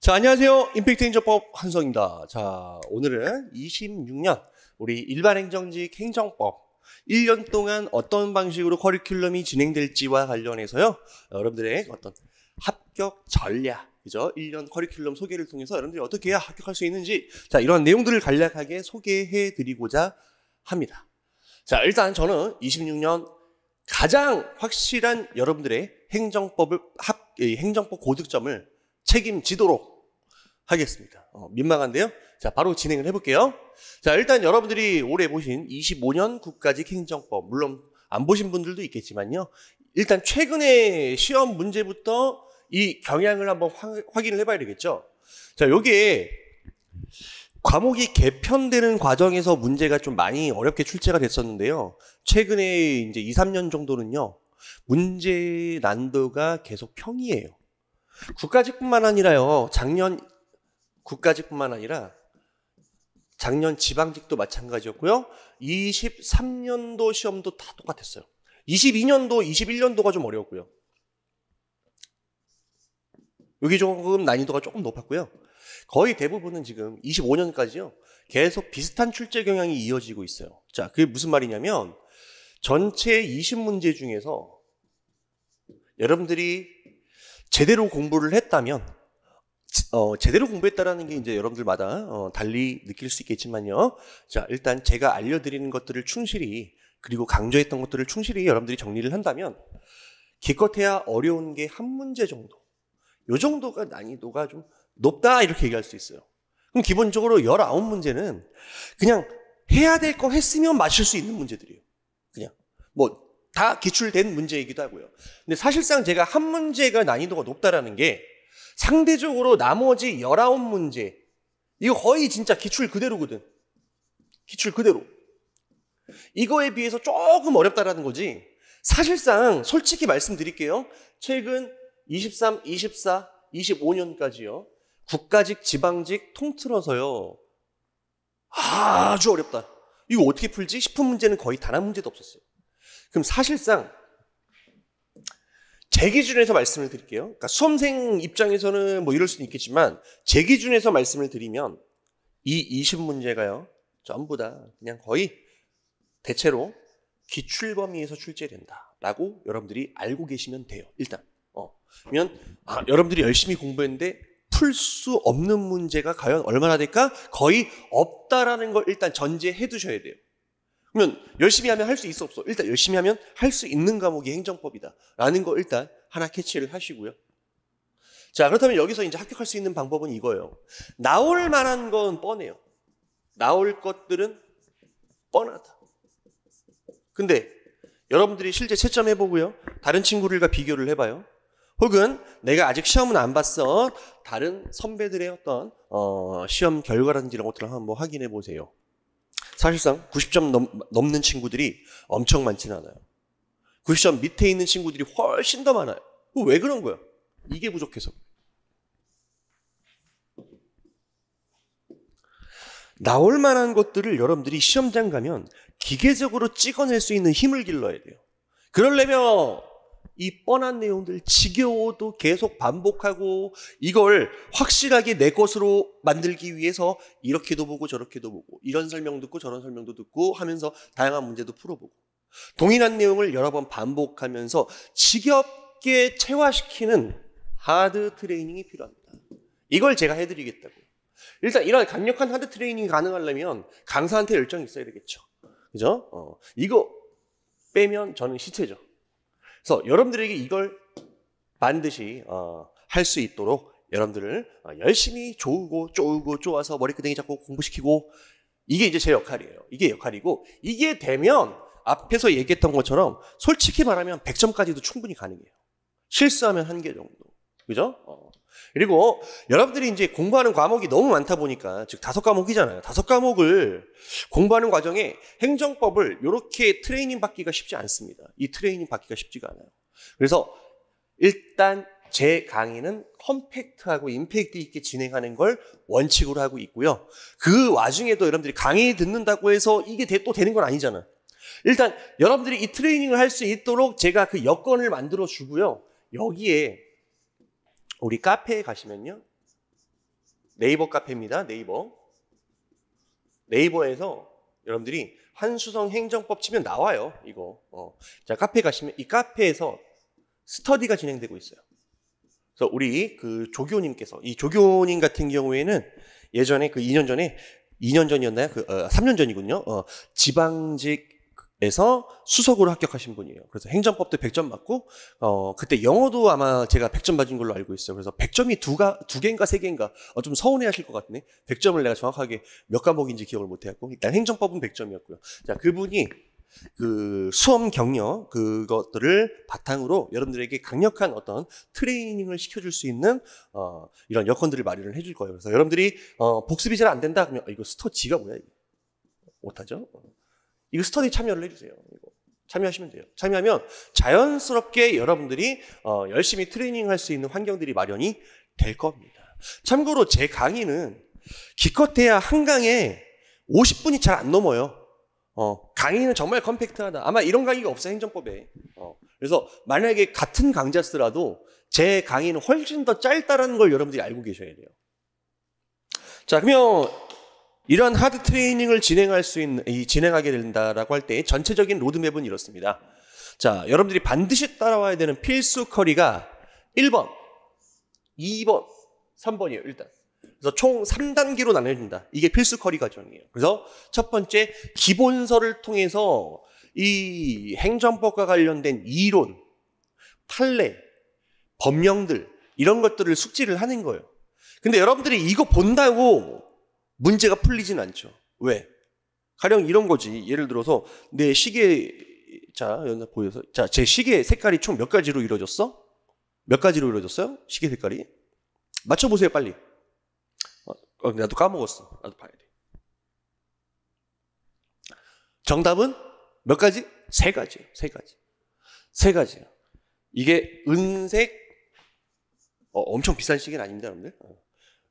자, 안녕하세요. 임팩트 행정법 한성입니다. 자, 오늘은 26년 우리 일반 행정직 행정법 1년 동안 어떤 방식으로 커리큘럼이 진행될지와 관련해서요. 여러분들의 어떤 합격 전략, 그죠? 1년 커리큘럼 소개를 통해서 여러분들이 어떻게 해야 합격할 수 있는지, 자, 이런 내용들을 간략하게 소개해 드리고자 합니다. 자, 일단 저는 26년 가장 확실한 여러분들의 행정법 고득점을 책임지도록 하겠습니다. 민망한데요. 자, 바로 진행을 해볼게요. 자, 일단 여러분들이 올해 보신 25년 국가직 행정법, 물론 안 보신 분들도 있겠지만요. 일단 최근에 시험 문제부터 이 경향을 한번 확인을 해봐야 되겠죠. 자, 여기에 과목이 개편되는 과정에서 문제가 좀 많이 어렵게 출제가 됐었는데요. 최근에 이제 2, 3년 정도는요. 문제 난도가 계속 평이에요. 국가직뿐만 아니라요. 국가직뿐만 아니라 작년 지방직도 마찬가지였고요. 23년도 시험도 다 똑같았어요. 22년도, 21년도가 좀 어려웠고요. 여기 조금 난이도가 조금 높았고요. 거의 대부분은 지금 25년까지요. 계속 비슷한 출제 경향이 이어지고 있어요. 자, 그게 무슨 말이냐면 전체 20문제 중에서 여러분들이 제대로 공부를 했다면 제대로 공부했다라는 게 이제 여러분들마다 달리 느낄 수 있겠지만요. 자, 일단 제가 알려드리는 것들을 충실히, 그리고 강조했던 것들을 충실히 여러분들이 정리를 한다면 기껏해야 어려운 게 한 문제 정도, 요 정도가 난이도가 좀 높다 이렇게 얘기할 수 있어요. 그럼 기본적으로 19문제는 그냥 해야 될 거 했으면 맞출 수 있는 문제들이에요. 그냥 뭐 다 기출된 문제이기도 하고요. 근데 사실상 제가 한 문제가 난이도가 높다라는 게 상대적으로 나머지 19문제, 이거 거의 진짜 기출 그대로거든. 기출 그대로. 이거에 비해서 조금 어렵다라는 거지. 사실상 솔직히 말씀드릴게요. 최근 23, 24, 25년까지요. 국가직, 지방직 통틀어서요. 아주 어렵다. 이거 어떻게 풀지 싶은 문제는 거의 단 한 문제도 없었어요. 그럼 사실상 제 기준에서 말씀을 드릴게요. 그러니까 수험생 입장에서는 뭐 이럴 수는 있겠지만 제 기준에서 말씀을 드리면 이 20문제가요. 전부 다 그냥 거의 대체로 기출 범위에서 출제된다라고 여러분들이 알고 계시면 돼요. 일단. 그러면 여러분들이 열심히 공부했는데 풀 수 없는 문제가 과연 얼마나 될까? 거의 없다라는 걸 일단 전제해 두셔야 돼요. 그러면 열심히 하면 할 수 있어 없어? 일단 열심히 하면 할 수 있는 과목이 행정법이다 라는 거 일단 하나 캐치를 하시고요. 자, 그렇다면 여기서 이제 합격할 수 있는 방법은 이거예요. 나올 만한 건 뻔해요. 나올 것들은 뻔하다. 근데 여러분들이 실제 채점해보고요. 다른 친구들과 비교를 해봐요. 혹은 내가 아직 시험은 안 봤어. 다른 선배들의 어떤 시험 결과라든지 이런 것들을 한번 확인해 보세요. 사실상 90점 넘는 친구들이 엄청 많지는 않아요. 90점 밑에 있는 친구들이 훨씬 더 많아요. 왜 그런 거야? 이게 부족해서. 나올 만한 것들을 여러분들이 시험장 가면 기계적으로 찍어낼 수 있는 힘을 길러야 돼요. 그러려면 이 뻔한 내용들 지겨워도 계속 반복하고 이걸 확실하게 내 것으로 만들기 위해서 이렇게도 보고 저렇게도 보고 이런 설명 듣고 저런 설명도 듣고 하면서 다양한 문제도 풀어보고 동일한 내용을 여러 번 반복하면서 지겹게 체화시키는 하드 트레이닝이 필요합니다. 이걸 제가 해드리겠다고요. 일단 이런 강력한 하드 트레이닝이 가능하려면 강사한테 열정이 있어야 되겠죠. 그죠? 이거 빼면 저는 시체죠. 그래서 여러분들에게 이걸 반드시 할 수 있도록 여러분들을 열심히 조우고 쪼아서 머리끄댕이 잡고 공부시키고 이게 이제 제 역할이에요. 이게 역할이고 이게 되면 앞에서 얘기했던 것처럼 솔직히 말하면 100점까지도 충분히 가능해요. 실수하면 1개 정도. 그죠? 그리고 여러분들이 이제 공부하는 과목이 너무 많다 보니까 즉 5과목이잖아요. 5과목을 공부하는 과정에 행정법을 이렇게 트레이닝 받기가 쉽지 않습니다. 이 트레이닝 받기가 쉽지가 않아요. 그래서 일단 제 강의는 컴팩트하고 임팩트 있게 진행하는 걸 원칙으로 하고 있고요. 그 와중에도 여러분들이 강의 듣는다고 해서 이게 또 되는 건 아니잖아요. 일단 여러분들이 이 트레이닝을 할 수 있도록 제가 그 여건을 만들어 주고요. 여기에 우리 카페에 가시면요. 네이버 카페입니다. 네이버에서 여러분들이 한수성 행정법 치면 나와요. 이거. 자, 카페 가시면 이 카페에서 스터디가 진행되고 있어요. 그래서 우리 그 조교님께서, 이 조교님 같은 경우에는 예전에 그 2년 전이었나요? 3년 전이군요. 지방직에서 수석으로 합격하신 분이에요. 그래서 행정법도 100점 맞고, 그때 영어도 아마 제가 100점 맞은 걸로 알고 있어요. 그래서 100점이 두 개인가 세 개인가, 좀 서운해 하실 것 같네. 100점을 내가 정확하게 몇 과목인지 기억을 못 해갖고, 일단 행정법은 100점이었고요. 자, 그분이 그 수험 경력 그것들을 바탕으로 여러분들에게 강력한 어떤 트레이닝을 시켜줄 수 있는 이런 여건들을 마련을 해줄 거예요. 그래서 여러분들이 복습이 잘 안 된다 그러면 이거 스터디가 뭐야? 이거 못하죠? 이거 스터디 참여를 해주세요. 이거 참여하시면 돼요. 참여하면 자연스럽게 여러분들이 열심히 트레이닝할 수 있는 환경들이 마련이 될 겁니다. 참고로 제 강의는 기껏해야 한 강에 50분이 잘 안 넘어요. 강의는 정말 컴팩트하다. 아마 이런 강의가 없어요, 행정법에. 그래서 만약에 같은 강좌스라도 제 강의는 훨씬 더 짧다라는 걸 여러분들이 알고 계셔야 돼요. 자, 그러면 이런 하드 트레이닝을 진행하게 된다라고 할 때 전체적인 로드맵은 이렇습니다. 자, 여러분들이 반드시 따라와야 되는 필수 커리가 1번, 2번, 3번이에요, 일단. 그래서 총 3단계로 나눠진다. 이게 필수 커리 과정이에요. 그래서 첫 번째, 기본서를 통해서 이 행정법과 관련된 이론, 판례, 법령들 이런 것들을 숙지를 하는 거예요. 근데 여러분들이 이거 본다고 문제가 풀리진 않죠. 왜? 가령 이런 거지. 예를 들어서 내 시계, 자, 여기 보여서, 자, 제 시계 색깔이 총 몇 가지로 이루어졌어? 몇 가지로 이루어졌어요? 시계 색깔이? 맞춰보세요, 빨리. 나도 까먹었어. 나도 봐야 돼. 정답은 몇 가지? 세 가지예요. 세 가지예요. 이게 은색, 엄청 비싼 시계는 아닙니다, 여러분들.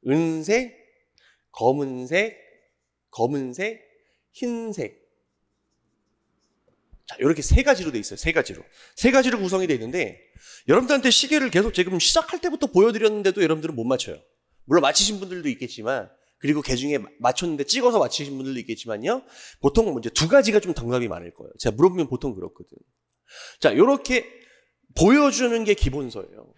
은색, 검은색, 흰색. 자, 이렇게 세 가지로 돼 있어요. 세 가지로 구성이 돼 있는데, 여러분들한테 시계를 계속 지금 시작할 때부터 보여드렸는데도 여러분들은 못 맞춰요. 물론 맞히신 분들도 있겠지만, 그리고 그 중에 맞췄는데 찍어서 맞히신 분들도 있겠지만요. 보통 이제 두 가지가 좀 정답이 많을 거예요. 제가 물어보면 보통 그렇거든. 자, 이렇게 보여주는 게 기본서예요.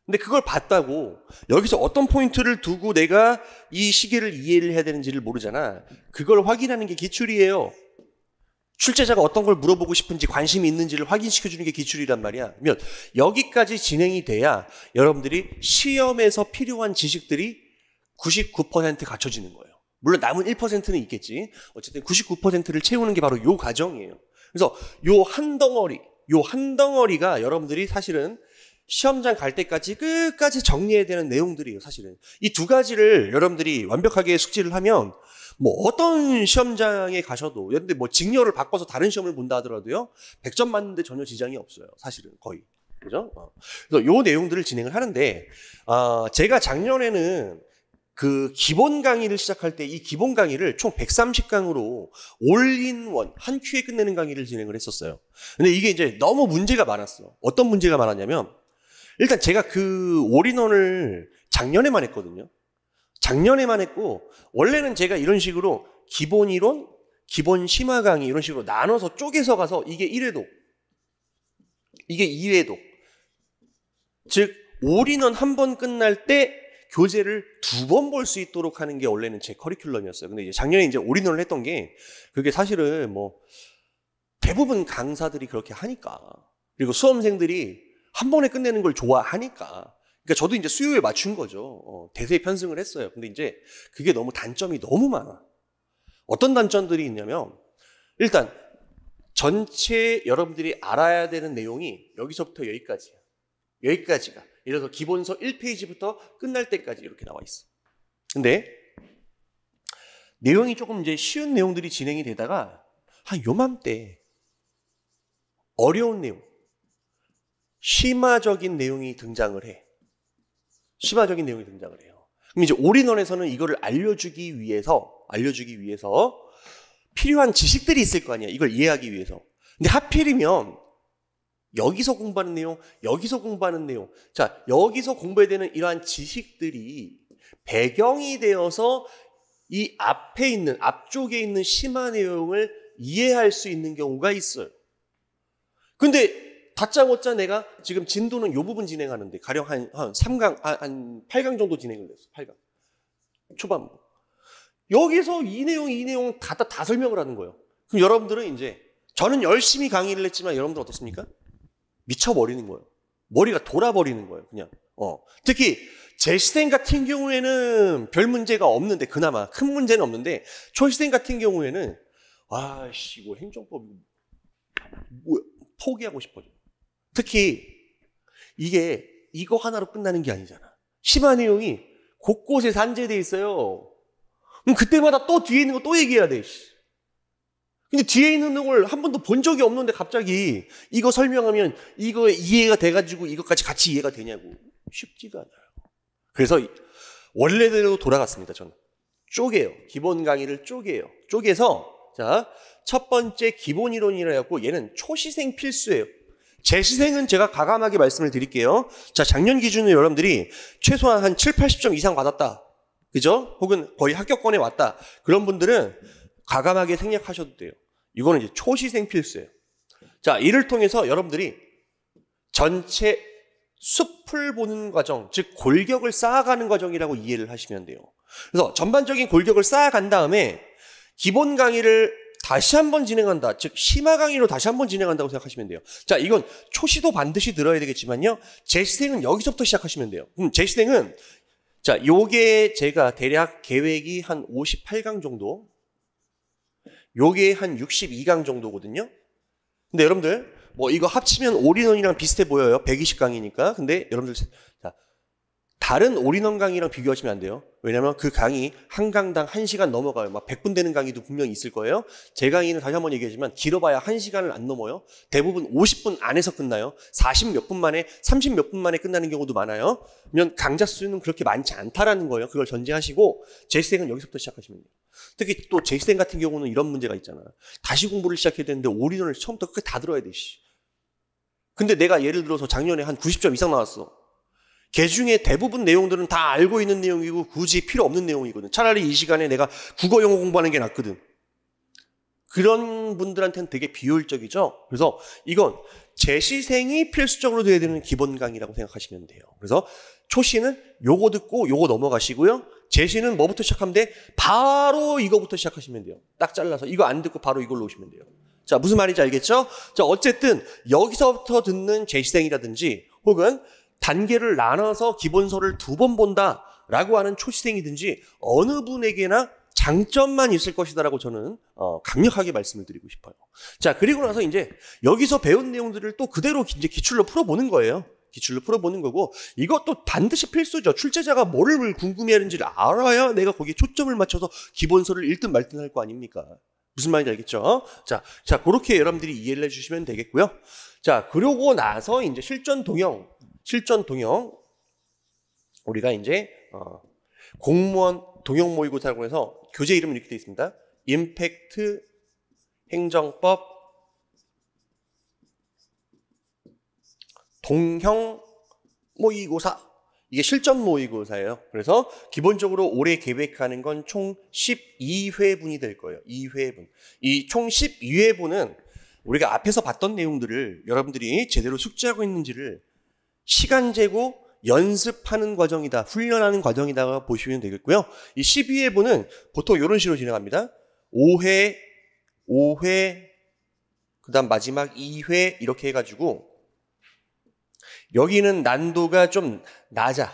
근데 그걸 봤다고 여기서 어떤 포인트를 두고 내가 이 시계를 이해를 해야 되는지를 모르잖아. 그걸 확인하는 게 기출이에요. 출제자가 어떤 걸 물어보고 싶은지 관심이 있는지를 확인시켜주는 게 기출이란 말이야. 그러면 여기까지 진행이 돼야 여러분들이 시험에서 필요한 지식들이 99% 갖춰지는 거예요. 물론 남은 1%는 있겠지. 어쨌든 99%를 채우는 게 바로 요 과정이에요. 그래서 요 한 덩어리가 여러분들이 사실은 시험장 갈 때까지 끝까지 정리해야 되는 내용들이에요, 사실은. 이 두 가지를 여러분들이 완벽하게 숙지를 하면 뭐 어떤 시험장에 가셔도, 근데 뭐 직렬을 바꿔서 다른 시험을 본다 하더라도요, 100점 맞는데 전혀 지장이 없어요, 사실은 거의. 그죠? 그래서 요 내용들을 진행을 하는데, 제가 작년에는 그 기본 강의를 시작할 때 이 기본 강의를 총 130강으로 올인원 한 큐에 끝내는 강의를 진행을 했었어요. 근데 이게 이제 너무 문제가 많았어. 어떤 문제가 많았냐면, 일단 제가 그 올인원을 작년에만 했거든요. 작년에만 했고, 원래는 제가 이런 식으로 기본 이론, 기본 심화 강의 이런 식으로 나눠서 쪼개서 가서 이게 1회독, 이게 2회독. 즉 올인원 한 번 끝날 때 교재를 2번 볼 수 있도록 하는 게 원래는 제 커리큘럼이었어요. 근데 이제 작년에 이제 올인원을 했던 게, 그게 사실은 뭐 대부분 강사들이 그렇게 하니까, 그리고 수험생들이 한 번에 끝내는 걸 좋아하니까, 그러니까 저도 이제 수요에 맞춘 거죠. 대세 편승을 했어요. 근데 이제 그게 너무 단점이 너무 많아. 어떤 단점들이 있냐면, 일단 전체 여러분들이 알아야 되는 내용이 여기서부터 여기까지야. 여기까지가. 예를 들어서 기본서 1페이지부터 끝날 때까지 이렇게 나와 있어. 근데 내용이 조금 이제 쉬운 내용들이 진행이 되다가 한 요맘때 어려운 내용, 심화적인 내용이 등장을 해. 심화적인 내용이 등장을 해요. 그럼 이제 올인원에서는 이거를 알려주기 위해서 필요한 지식들이 있을 거 아니야. 이걸 이해하기 위해서. 근데 하필이면 여기서 공부하는 내용, 여기서 공부하는 내용. 자, 여기서 공부해야 되는 이러한 지식들이 배경이 되어서 이 앞에 있는, 앞쪽에 있는 심화 내용을 이해할 수 있는 경우가 있어요. 근데 다짜고짜 내가 지금 진도는 이 부분 진행하는데 가령 한 3강, 한 8강 정도 진행을 했어. 8강. 초반부. 여기서 이 내용 다 설명을 하는 거예요. 그럼 여러분들은 이제 저는 열심히 강의를 했지만 여러분들 어떻습니까? 미쳐버리는 거예요. 머리가 돌아버리는 거예요. 그냥. 특히 제 시생 같은 경우에는 별 문제가 없는데 그나마 큰 문제는 없는데 초시생 같은 경우에는 아씨 이거 행정법 뭐야 포기하고 싶어져. 특히 이게 이거 하나로 끝나는 게 아니잖아. 심화 내용이 곳곳에 산재돼 있어요. 그럼 그때마다 또 뒤에 있는 거 또 얘기해야 돼. 근데 뒤에 있는 걸 한 번도 본 적이 없는데 갑자기 이거 설명하면 이거 이해가 돼가지고 이것까지 같이 이해가 되냐고. 쉽지가 않아요. 그래서 원래대로 돌아갔습니다. 저는 쪼개요. 기본 강의를 쪼개요. 쪼개서 자, 첫 번째 기본 이론이라 해갖고 얘는 초시생 필수예요. 재시생은 제가 과감하게 말씀을 드릴게요. 자, 작년 기준으로 여러분들이 최소한 한 7, 80점 이상 받았다. 그죠? 혹은 거의 합격권에 왔다. 그런 분들은 과감하게 생략하셔도 돼요. 이거는 이제 초시생 필수예요. 자, 이를 통해서 여러분들이 전체 숲을 보는 과정, 즉 골격을 쌓아가는 과정이라고 이해를 하시면 돼요. 그래서 전반적인 골격을 쌓아간 다음에 기본 강의를 다시 한번 진행한다. 즉 심화 강의로 다시 한번 진행한다고 생각하시면 돼요. 자, 이건 초시도 반드시 들어야 되겠지만요. 재시생은 여기서부터 시작하시면 돼요. 그럼 재시생은 자, 요게 제가 대략 계획이 한 58강 정도, 요게 한 62강 정도거든요. 근데 여러분들 뭐 이거 합치면 올인원이랑 비슷해 보여요. 120강이니까. 근데 여러분들 자, 다른 올인원 강의랑 비교하시면 안 돼요. 왜냐면 그 강의 한 강당 1시간 넘어가요. 막 100분 되는 강의도 분명히 있을 거예요. 제 강의는 다시 한번 얘기하지만 길어봐야 1시간을 안 넘어요. 대부분 50분 안에서 끝나요. 40 몇 분 만에, 30 몇 분 만에 끝나는 경우도 많아요. 그러면 강좌 수는 그렇게 많지 않다라는 거예요. 그걸 전제하시고 재시생은 여기서부터 시작하시면 돼요. 특히 또 재시생 같은 경우는 이런 문제가 있잖아. 다시 공부를 시작해야 되는데 올인원을 처음부터 끝까지 다 들어야 돼. 근데 내가 예를 들어서 작년에 한 90점 이상 나왔어. 걔 중에 대부분 내용들은 다 알고 있는 내용이고 굳이 필요 없는 내용이거든. 차라리 이 시간에 내가 국어 영어 공부하는 게 낫거든. 그런 분들한테는 되게 비효율적이죠. 그래서 이건 재시생이 필수적으로 돼야 되는 기본 강의라고 생각하시면 돼요. 그래서 초시는 요거 듣고 요거 넘어가시고요. 재시는 뭐부터 시작하면 돼? 바로 이거부터 시작하시면 돼요. 딱 잘라서 이거 안 듣고 바로 이걸로 오시면 돼요. 자, 무슨 말인지 알겠죠? 자, 어쨌든 여기서부터 듣는 재시생이라든지 혹은 단계를 나눠서 기본서를 2번 본다라고 하는 초시생이든지 어느 분에게나 장점만 있을 것이다라고 저는 강력하게 말씀을 드리고 싶어요. 자, 그리고 나서 이제 여기서 배운 내용들을 또 그대로 이제 기출로 풀어보는 거예요. 기출로 풀어보는 거고 이것도 반드시 필수죠. 출제자가 뭐를 궁금해하는지를 알아야 내가 거기에 초점을 맞춰서 기본서를 읽든 말든 할 거 아닙니까? 무슨 말인지 알겠죠? 자, 그렇게 여러분들이 이해를 해주시면 되겠고요. 자, 그러고 나서 이제 실전 동형 우리가 이제 공무원 동형 모의고사라고 해서 교재 이름은 이렇게 되어 있습니다. 임팩트 행정법 동형 모의고사. 이게 실전 모의고사예요. 그래서 기본적으로 올해 계획하는 건 총 12회분이 될 거예요. 2회분. 이 총 12회분은 우리가 앞에서 봤던 내용들을 여러분들이 제대로 숙지하고 있는지를 시간 재고 연습하는 과정이다. 훈련하는 과정이다 보시면 되겠고요. 이 12회분은 보통 이런 식으로 진행합니다. 5회, 그 다음 마지막 2회 이렇게 해가지고 여기는 난도가 좀 낮아.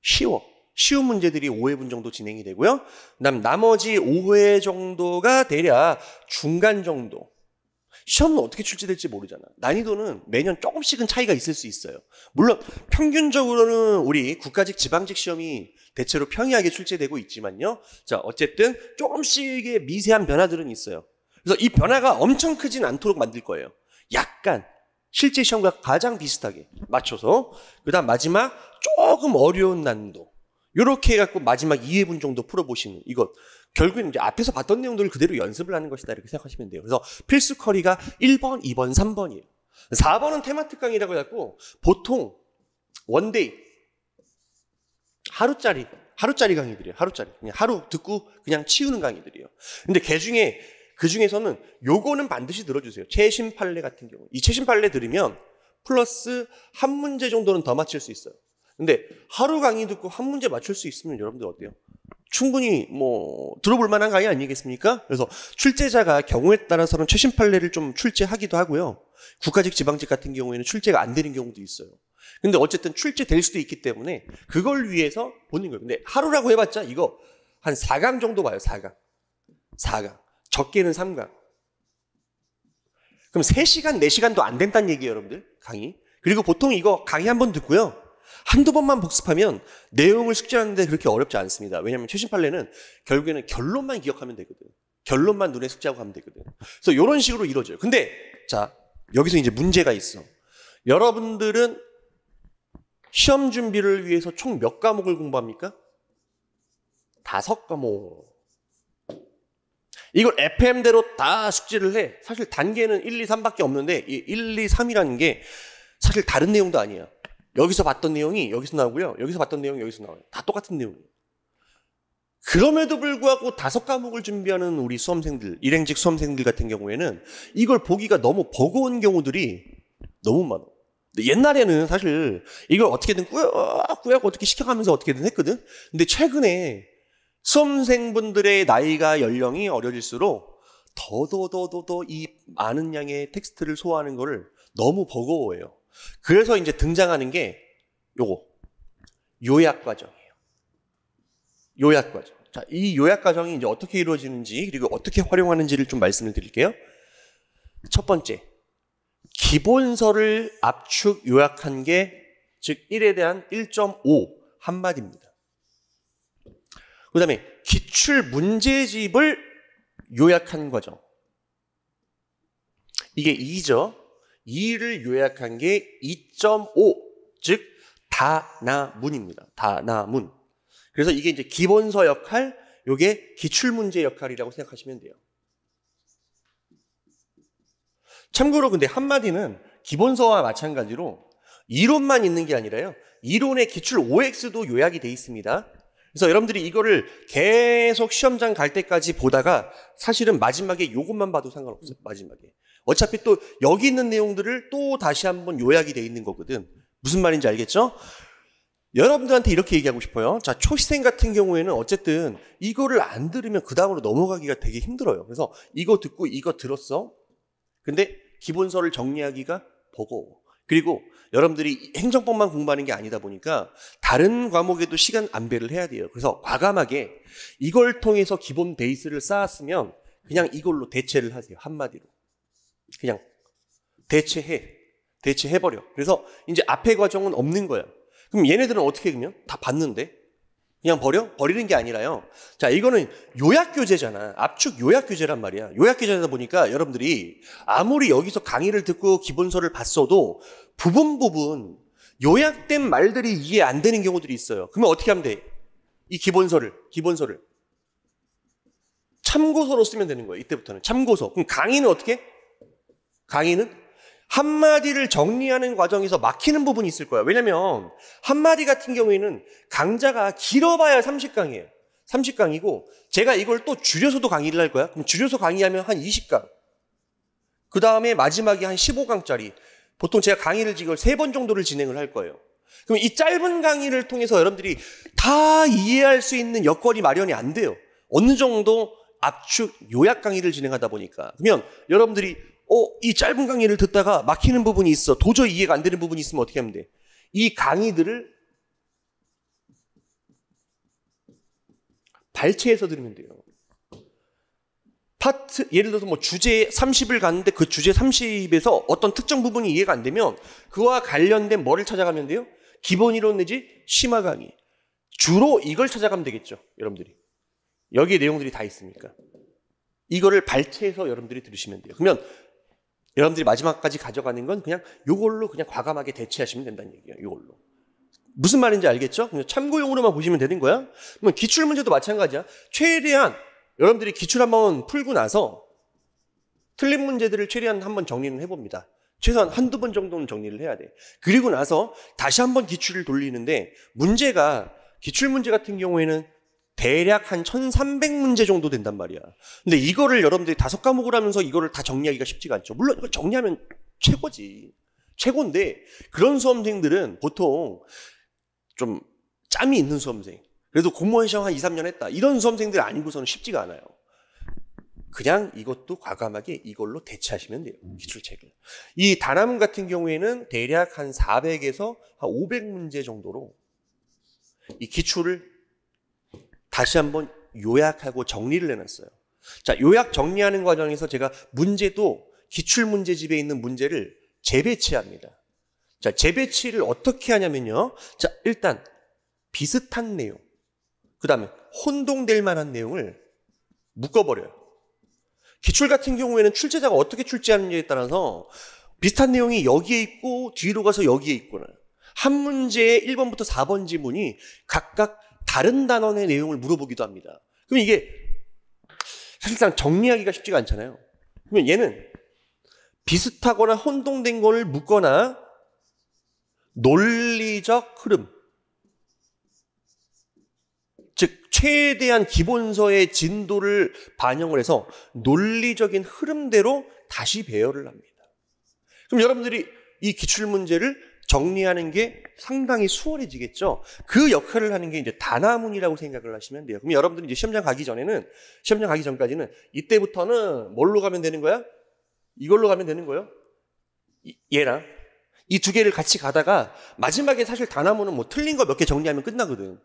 쉬운 문제들이 5회분 정도 진행이 되고요. 그다음 나머지 5회 정도가 대략 중간 정도. 시험은 어떻게 출제될지 모르잖아. 난이도는 매년 조금씩은 차이가 있을 수 있어요. 물론 평균적으로는 우리 국가직 지방직 시험이 대체로 평이하게 출제되고 있지만요. 자, 어쨌든 조금씩의 미세한 변화들은 있어요. 그래서 이 변화가 엄청 크진 않도록 만들 거예요. 약간 실제 시험과 가장 비슷하게 맞춰서 그다음 마지막 조금 어려운 난도 이렇게 해갖고 마지막 2회분 정도 풀어보시는 이것 결국에는 이제 앞에서 봤던 내용들을 그대로 연습을 하는 것이다 이렇게 생각하시면 돼요. 그래서 필수 커리가 1번, 2번, 3번이에요. 4번은 테마틱 강의라고 해갖고 보통 원데이 하루짜리 강의들이에요. 하루짜리. 그냥 하루 듣고 그냥 치우는 강의들이에요. 근데 그 중에서는 요거는 반드시 들어주세요. 최신 판례 같은 경우. 이 최신 판례 들으면 플러스 한 문제 정도는 더 맞출 수 있어요. 근데 하루 강의 듣고 한 문제 맞출 수 있으면 여러분들 어때요? 충분히 들어볼 만한 강의 아니겠습니까? 그래서 출제자가 경우에 따라서는 최신 판례를 좀 출제하기도 하고요. 국가직 지방직 같은 경우에는 출제가 안 되는 경우도 있어요. 근데 어쨌든 출제될 수도 있기 때문에 그걸 위해서 보는 거예요. 근데 하루라고 해봤자 이거 한 4강 정도 봐요. 4강. 적게는 3강. 그럼 3시간, 4시간도 안 된다는 얘기예요, 여러분들. 강의. 그리고 보통 이거 강의 한 번 듣고요. 한두 번만 복습하면 내용을 숙지하는데 그렇게 어렵지 않습니다. 왜냐하면 최신 판례는 결국에는 결론만 기억하면 되거든. 결론만 눈에 숙지하고 가면 되거든. 그래서 이런 식으로 이루어져요. 근데 자, 여기서 이제 문제가 있어. 여러분들은 시험 준비를 위해서 총 몇 과목을 공부합니까? 5과목. 이걸 FM대로 다 숙지를 해. 사실 단계는 1, 2, 3밖에 없는데 이 1, 2, 3이라는 게 사실 다른 내용도 아니야. 여기서 봤던 내용이 여기서 나오고요. 여기서 봤던 내용이 여기서 나와요. 다 똑같은 내용이에요. 그럼에도 불구하고 5과목을 준비하는 우리 수험생들, 일행직 수험생들 같은 경우에는 이걸 보기가 너무 버거운 경우들이 너무 많아. 옛날에는 사실 이걸 어떻게든 꾸역꾸역 어떻게 시켜가면서 어떻게든 했거든. 근데 최근에 수험생분들의 나이가 연령이 어려질수록 더더더더 이 많은 양의 텍스트를 소화하는 거를 너무 버거워해요. 그래서 이제 등장하는 게 요거 요약 과정이에요. 요약 과정. 자, 이 요약 과정이 이제 어떻게 이루어지는지 그리고 어떻게 활용하는지를 좀 말씀을 드릴게요. 첫 번째, 기본서를 압축 요약한 게 즉 1에 대한 1.5 한마디입니다. 그 다음에 기출 문제집을 요약한 과정. 이게 2죠. 2를 요약한 게 2.5, 즉 다나문입니다. 다나문. 그래서 이게 이제 기본서 역할, 이게 기출문제 역할이라고 생각하시면 돼요. 참고로 근데 한마디는 기본서와 마찬가지로 이론만 있는 게 아니라요. 이론의 기출 OX도 요약이 돼 있습니다. 그래서 여러분들이 이거를 계속 시험장 갈 때까지 보다가 사실은 마지막에 요것만 봐도 상관없어요. 마지막에. 어차피 또 여기 있는 내용들을 또 다시 한번 요약이 돼 있는 거거든. 무슨 말인지 알겠죠? 여러분들한테 이렇게 얘기하고 싶어요. 자, 초시생 같은 경우에는 어쨌든 이거를 안 들으면 그 다음으로 넘어가기가 되게 힘들어요. 그래서 이거 듣고 이거 들었어. 근데 기본서를 정리하기가 버거워. 그리고 여러분들이 행정법만 공부하는 게 아니다 보니까 다른 과목에도 시간 안배를 해야 돼요. 그래서 과감하게 이걸 통해서 기본 베이스를 쌓았으면 그냥 이걸로 대체를 하세요. 한마디로. 그냥 대체해버려. 그래서 이제 앞에 과정은 없는 거야. 그럼 얘네들은 어떻게 그러면? 다 봤는데? 그냥 버리는 게 아니라요. 자, 이거는 요약교재잖아. 압축 요약교재란 말이야. 요약교재다 보니까 여러분들이 아무리 여기서 강의를 듣고 기본서를 봤어도 부분 요약된 말들이 이해 안 되는 경우들이 있어요. 그러면 어떻게 하면 돼? 이 기본서를 참고서로 쓰면 되는 거예요. 이때부터는 참고서. 그럼 강의는 어떻게? 강의는 한마디를 정리하는 과정에서 막히는 부분이 있을 거야. 왜냐면 한마디 같은 경우에는 강좌가 길어봐야 30강이에요. 30강이고 제가 이걸 또 줄여서도 강의를 할 거야. 그럼 줄여서 강의하면 한 20강. 그 다음에 마지막에 한 15강짜리. 보통 제가 강의를 이걸 3번 정도를 진행을 할 거예요. 그럼 이 짧은 강의를 통해서 여러분들이 다 이해할 수 있는 여건이 마련이 안 돼요. 어느 정도 압축 요약 강의를 진행하다 보니까. 그러면 여러분들이 이 짧은 강의를 듣다가 막히는 부분이 있어. 도저히 이해가 안 되는 부분이 있으면 어떻게 하면 돼? 이 강의들을 발췌해서 들으면 돼요. 예를 들어서 뭐 주제 30을 갔는데 그 주제 30에서 어떤 특정 부분이 이해가 안 되면 그와 관련된 뭐를 찾아가면 돼요? 기본 이론 내지 심화 강의. 주로 이걸 찾아가면 되겠죠. 여러분들이. 여기에 내용들이 다 있으니까. 이거를 발췌해서 여러분들이 들으시면 돼요. 그러면 여러분들이 마지막까지 가져가는 건 그냥 요걸로 그냥 과감하게 대체하시면 된다는 얘기예요. 요걸로. 무슨 말인지 알겠죠? 그냥 참고용으로만 보시면 되는 거야. 그러면 기출문제도 마찬가지야. 최대한 여러분들이 기출 한번 풀고 나서 틀린 문제들을 최대한 한번 정리는 해봅니다. 최소한 한두 번 정도는 정리를 해야 돼. 그리고 나서 다시 한번 기출을 돌리는데 문제가 기출문제 같은 경우에는 대략 한 1300문제 정도 된단 말이야. 근데 이거를 여러분들이 5과목을 하면서 이거를 다 정리하기가 쉽지가 않죠. 물론 이거 정리하면 최고지. 최고인데 그런 수험생들은 보통 좀 짬이 있는 수험생. 그래도 공무원 시험 한 2, 3년 했다. 이런 수험생들 아니고서는 쉽지가 않아요. 그냥 이것도 과감하게 이걸로 대체하시면 돼요. 기출책을. 이 단화문 같은 경우에는 대략 한 400에서 한 500문제 정도로 이 기출을 다시 한번 요약하고 정리를 해놨어요. 자, 요약 정리하는 과정에서 제가 문제도 기출문제집에 있는 문제를 재배치합니다. 자, 재배치를 어떻게 하냐면요. 자, 일단 비슷한 내용, 그 다음에 혼동될 만한 내용을 묶어버려요. 기출 같은 경우에는 출제자가 어떻게 출제하는지에 따라서 비슷한 내용이 여기에 있고 뒤로 가서 여기에 있구나. 한 문제의 1번부터 4번 지문이 각각 다른 단원의 내용을 물어보기도 합니다. 그럼 이게 사실상 정리하기가 쉽지가 않잖아요. 그러면 얘는 비슷하거나 혼동된 걸 묶거나 논리적 흐름, 즉 최대한 기본서의 진도를 반영을 해서 논리적인 흐름대로 다시 배열을 합니다. 그럼 여러분들이 이 기출문제를 정리하는 게 상당히 수월해지겠죠. 그 역할을 하는 게 이제 단화문이라고 생각을 하시면 돼요. 그럼 여러분들이 이제 시험장 가기 전까지는 이때부터는 뭘로 가면 되는 거야? 이걸로 가면 되는 거예요. 얘랑 이 두 개를 같이 가다가 마지막에 사실 단화문은 뭐 틀린 거 몇 개 정리하면 끝나거든.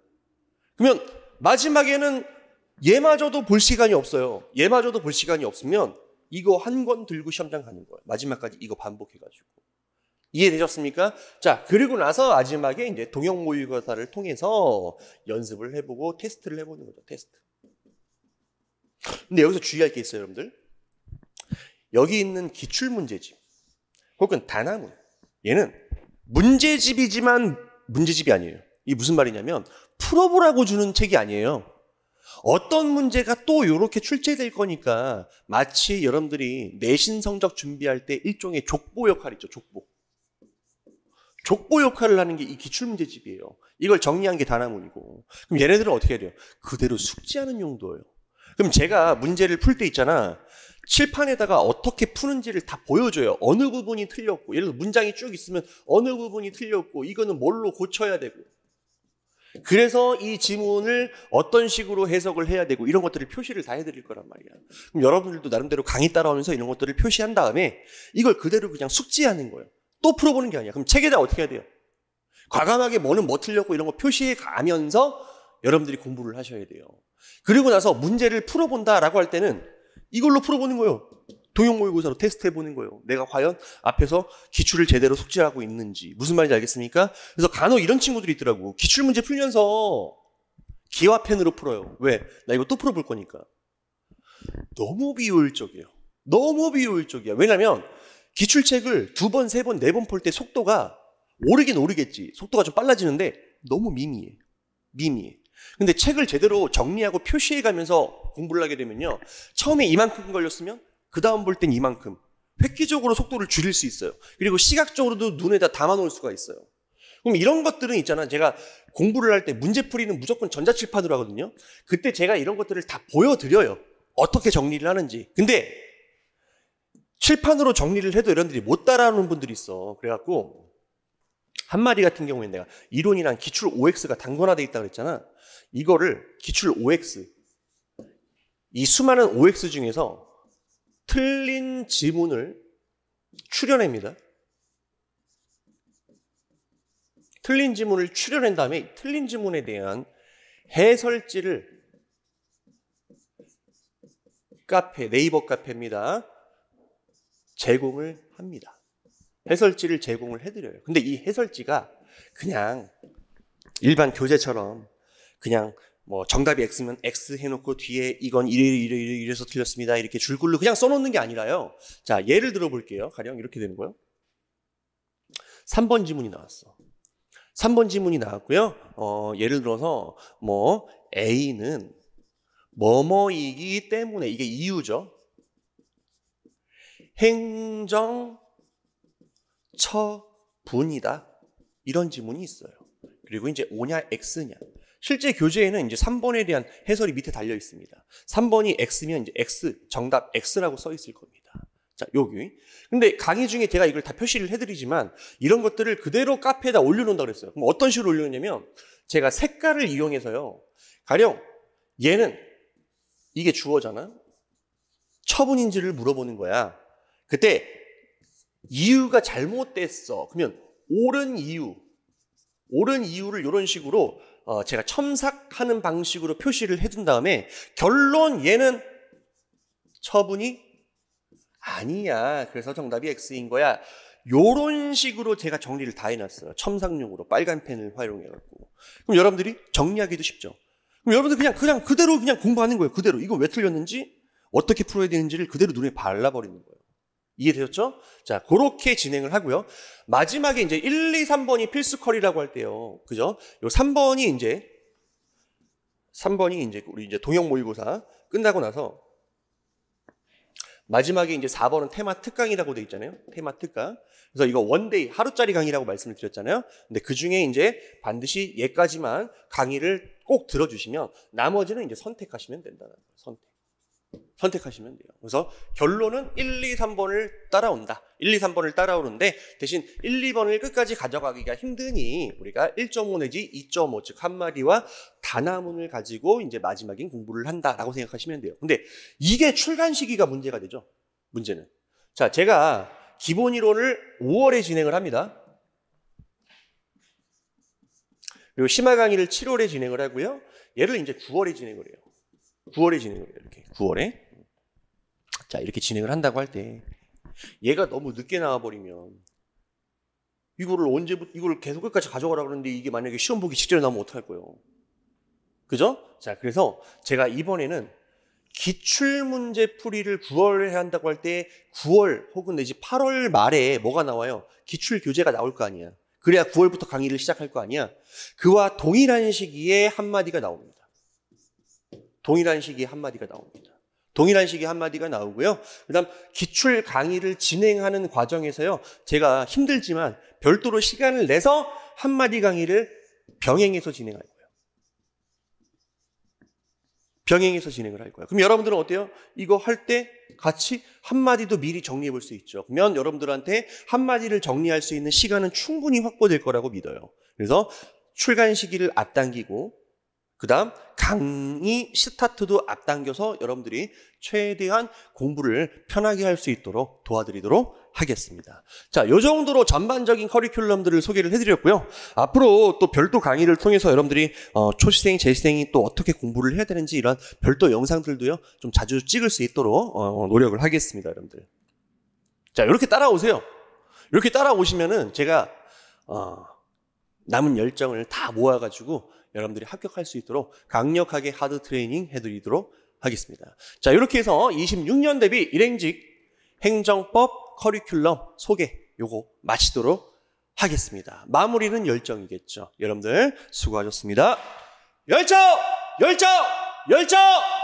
그러면 마지막에는 얘마저도 볼 시간이 없어요. 얘마저도 볼 시간이 없으면 이거 한 권 들고 시험장 가는 거예요. 마지막까지 이거 반복해가지고. 이해되셨습니까? 자, 그리고 나서 마지막에 이제 동형 모의고사를 통해서 연습을 해보고 테스트를 해보는 거죠. 테스트. 근데 여기서 주의할 게 있어요, 여러분들. 여기 있는 기출문제집 혹은 단화문, 얘는 문제집이지만 문제집이 아니에요. 이게 무슨 말이냐면 풀어보라고 주는 책이 아니에요. 어떤 문제가 또 이렇게 출제될 거니까 마치 여러분들이 내신 성적 준비할 때 일종의 족보 역할 있죠. 족보 역할을 하는 게 이 기출문제집이에요. 이걸 정리한 게 단화문이고. 그럼 얘네들은 어떻게 해야 돼요? 그대로 숙지하는 용도예요. 그럼 제가 문제를 풀 때 있잖아. 칠판에다가 어떻게 푸는지를 다 보여줘요. 어느 부분이 틀렸고, 예를 들어 문장이 쭉 있으면 어느 부분이 틀렸고, 이거는 뭘로 고쳐야 되고. 그래서 이 지문을 어떤 식으로 해석을 해야 되고 이런 것들을 표시를 다 해드릴 거란 말이야. 그럼 여러분들도 나름대로 강의 따라오면서 이런 것들을 표시한 다음에 이걸 그대로 그냥 숙지하는 거예요. 또 풀어보는 게 아니야. 그럼 책에다 어떻게 해야 돼요? 과감하게 뭐는 뭐 틀렸고 이런 거 표시해 가면서 여러분들이 공부를 하셔야 돼요. 그리고 나서 문제를 풀어본다라고 할 때는 이걸로 풀어보는 거예요. 동형 모의고사로 테스트해보는 거예요. 내가 과연 앞에서 기출을 제대로 숙지하고 있는지. 무슨 말인지 알겠습니까? 그래서 간혹 이런 친구들이 있더라고. 기출문제 풀면서 기와펜으로 풀어요. 왜? 나 이거 또 풀어볼 거니까. 너무 비효율적이에요. 너무 비효율적이야. 왜냐면 기출책을 2번, 3번, 4번 풀 때 속도가 오르긴 오르겠지. 속도가 좀 빨라지는데 너무 미미해. 미미해. 근데 책을 제대로 정리하고 표시해가면서 공부를 하게 되면요. 처음에 이만큼 걸렸으면 그 다음 볼 땐 이만큼. 획기적으로 속도를 줄일 수 있어요. 그리고 시각적으로도 눈에다 담아놓을 수가 있어요. 그럼 이런 것들은 있잖아. 제가 공부를 할 때 문제풀이는 무조건 전자칠판으로 하거든요. 그때 제가 이런 것들을 다 보여드려요. 어떻게 정리를 하는지. 근데 칠판으로 정리를 해도 여러분들이 못 따라하는 분들이 있어. 그래갖고 한마디 같은 경우에는 내가 이론이랑 기출 OX가 단권화되어 있다고 그랬잖아. 이거를 기출 OX, 이 수많은 OX 중에서 틀린 지문을 추려냅니다. 틀린 지문을 추려낸 다음에 틀린 지문에 대한 해설지를 네이버 카페입니다. 제공을 합니다. 해설지를 제공을 해드려요. 근데 이 해설지가 그냥 일반 교재처럼 그냥 뭐 정답이 X면 X 해놓고 뒤에 이건 이래서 틀렸습니다. 이렇게 줄글로 그냥 써놓는 게 아니라요. 자, 예를 들어 볼게요. 가령 이렇게 되는 거예요. 3번 지문이 나왔어. 3번 지문이 나왔고요. 예를 들어서 뭐 A는 뭐뭐이기 때문에, 이게 이유죠. 행정처분이다. 이런 지문이 있어요. 그리고 이제 O냐 X냐. 실제 교재에는 이제 3번에 대한 해설이 밑에 달려 있습니다. 3번이 X면 이제 X, 정답 X라고 써 있을 겁니다. 자, 여기. 근데 강의 중에 제가 이걸 다 표시를 해드리지만 이런 것들을 그대로 카페에다 올려놓는다고 그랬어요. 그럼 어떤 식으로 올려놓냐면 제가 색깔을 이용해서요. 가령 얘는 이게 주어잖아. 처분인지를 물어보는 거야. 그때 이유가 잘못됐어. 그러면 옳은 이유를 이런 식으로 제가 첨삭하는 방식으로 표시를 해둔 다음에 결론 얘는 처분이 아니야. 그래서 정답이 X인 거야. 요런 식으로 제가 정리를 다 해놨어요. 첨삭용으로 빨간 펜을 활용해갖고. 그럼 여러분들이 정리하기도 쉽죠. 그럼 여러분들 그냥 그대로 그냥 공부하는 거예요. 그대로. 이거 왜 틀렸는지, 어떻게 풀어야 되는지를 그대로 눈에 발라버리는 거예요. 이해되셨죠? 자, 그렇게 진행을 하고요. 마지막에 이제 1, 2, 3번이 필수 컬이라고 할 때요. 그죠? 요 3번이 이제 우리 이제 동형 모의고사 끝나고 나서 마지막에 이제 4번은 테마 특강이라고 돼 있잖아요. 테마 특강. 그래서 이거 원데이 하루짜리 강의라고 말씀을 드렸잖아요. 근데 그 중에 이제 반드시 얘까지만 강의를 꼭 들어주시면 나머지는 이제 선택하시면 된다는 거예요. 선택하시면 돼요. 그래서 결론은 1, 2, 3번을 따라온다. 1, 2, 3번을 따라오는데 대신 1, 2번을 끝까지 가져가기가 힘드니 우리가 1.5 내지 2.5 즉 한마디와 단화문을 가지고 이제 마지막엔 공부를 한다라고 생각하시면 돼요. 근데 이게 출간 시기가 문제가 되죠. 문제는. 자, 제가 기본 이론을 5월에 진행을 합니다. 그리고 심화 강의를 7월에 진행을 하고요. 얘를 이제 9월에 진행을 해요. 9월에 진행을 해요. 이렇게 9월에. 자, 이렇게 진행을 한다고 할 때 얘가 너무 늦게 나와버리면 이거를 계속 끝까지 가져가라 그러는데 이게 만약에 시험 보기 직전에 나오면 어떡할 거예요? 그죠? 자, 그래서 제가 이번에는 기출문제 풀이를 9월에 해야 한다고 할 때 9월 혹은 내지 8월 말에 뭐가 나와요? 기출 교재가 나올 거 아니야. 그래야 9월부터 강의를 시작할 거 아니야. 그와 동일한 시기에 한마디가 나옵니다. 동일한 시기에 한마디가 나오고요. 그 다음 기출 강의를 진행하는 과정에서요. 제가 힘들지만 별도로 시간을 내서 한마디 강의를 병행해서 진행할 거예요. 그럼 여러분들은 어때요? 이거 할 때 같이 한마디도 미리 정리해 볼 수 있죠. 그러면 여러분들한테 한마디를 정리할 수 있는 시간은 충분히 확보될 거라고 믿어요. 그래서 출간 시기를 앞당기고 그 다음 강의 스타트도 앞당겨서 여러분들이 최대한 공부를 편하게 할 수 있도록 도와드리도록 하겠습니다. 자, 요 정도로 전반적인 커리큘럼들을 소개를 해드렸고요. 앞으로 또 별도 강의를 통해서 여러분들이 초시생, 재시생이 또 어떻게 공부를 해야 되는지 이런 별도 영상들도요. 좀 자주 찍을 수 있도록 노력을 하겠습니다, 여러분들. 자, 이렇게 따라오세요. 이렇게 따라오시면은 제가 남은 열정을 다 모아가지고 여러분들이 합격할 수 있도록 강력하게 하드 트레이닝 해드리도록 하겠습니다. 자, 이렇게 해서 26년 대비 일행직 행정법 커리큘럼 소개 요거 마치도록 하겠습니다. 마무리는 열정이겠죠. 여러분들 수고하셨습니다. 열정! 열정! 열정!